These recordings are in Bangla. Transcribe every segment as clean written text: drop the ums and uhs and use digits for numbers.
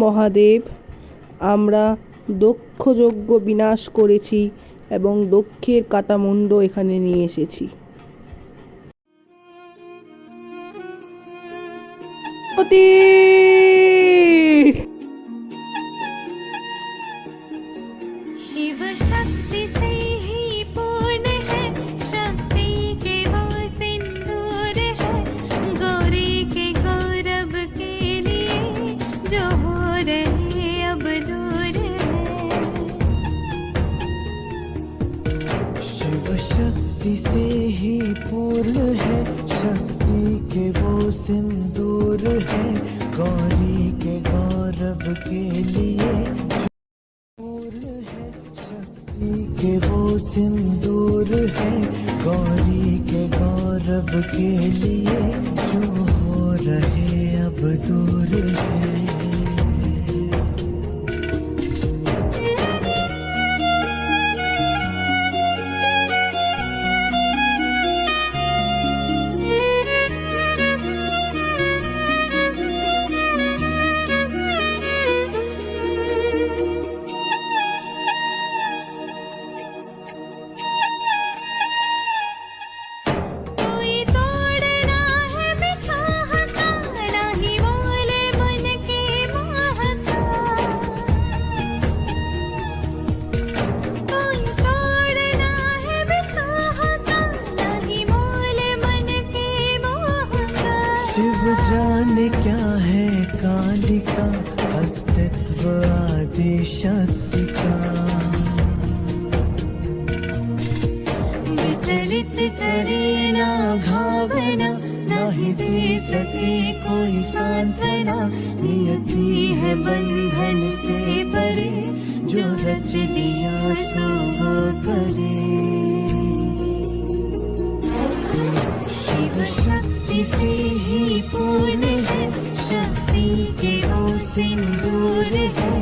মহাদেব, আমরা দক্ষ যজ্ঞ বিনাশ করেছি এবং দক্ষের কাটামুণ্ড এখানে নিয়ে এসেছি। शिव शक्ति से ही पूर्ण है, शक्ति के वो सिंदूर है, गौरी के गौरव के लिए जो हो रहे अब दूर है। शिव शक्ति से ही पूर्ण है, शक्ति के वो सिंदूर है, गौरी के गौरव के लिए के वो सिंदूर है, गौरी के गौरव के लिए जो हो रहे अब दूर है। शिव जाने क्या है कालिका, अस्तित्व आदि शक्ति का, विचलित करे ना भावना, नहीं दे सके कोई सांत्वना, नियति है बंधन से परे, जो रच दिया सो वो करे। शिव शक्ति से ही पूर्ण है, शक्ति के वो सिंदूर है,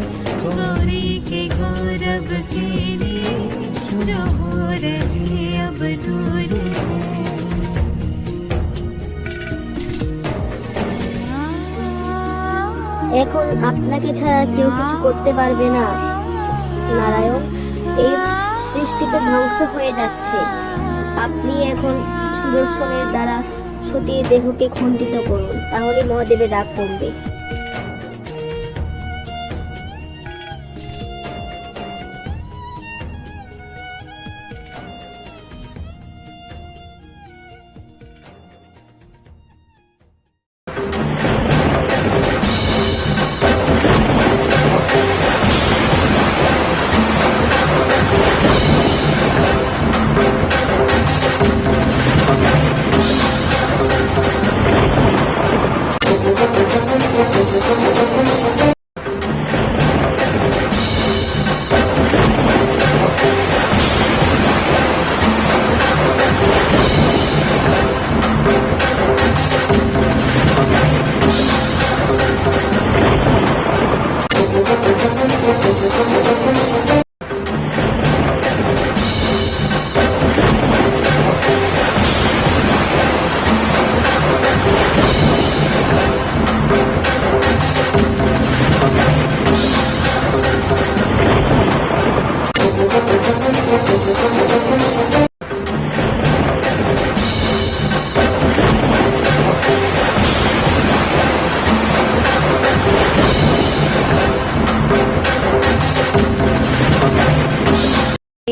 गौरी के गौरव के लिए जो हो रहे अब दूर है। এখন আপনাকে ছাড়া কেউ কিছু করতে পারবে না নারায়ণ। এই সৃষ্টি তো ধ্বংস হয়ে যাচ্ছে। আপনি এখন সুদর্শনের দ্বারা সতীর দেহকে খণ্ডিত করুন, তাহলে মহাদেবের রাগ কমবে।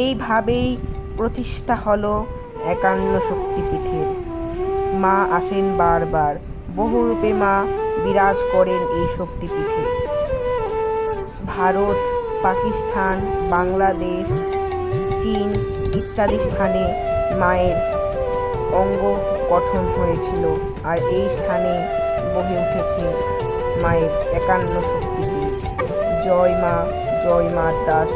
এইভাবেই প্রতিষ্ঠা হলো ৫১ শক্তিপীঠের। মা আসেন বারবার, বহুরূপে মা বিরাজ করেন এই শক্তিপীঠে। ভারত, পাকিস্তান, বাংলাদেশ, চীন ইত্যাদি স্থানে মায়ের অঙ্গ গঠন হয়েছিল, আর এই স্থানে বহে উঠেছে মায়ের ৫১ শক্তিপীঠ। জয় মা, জয় মা দাস।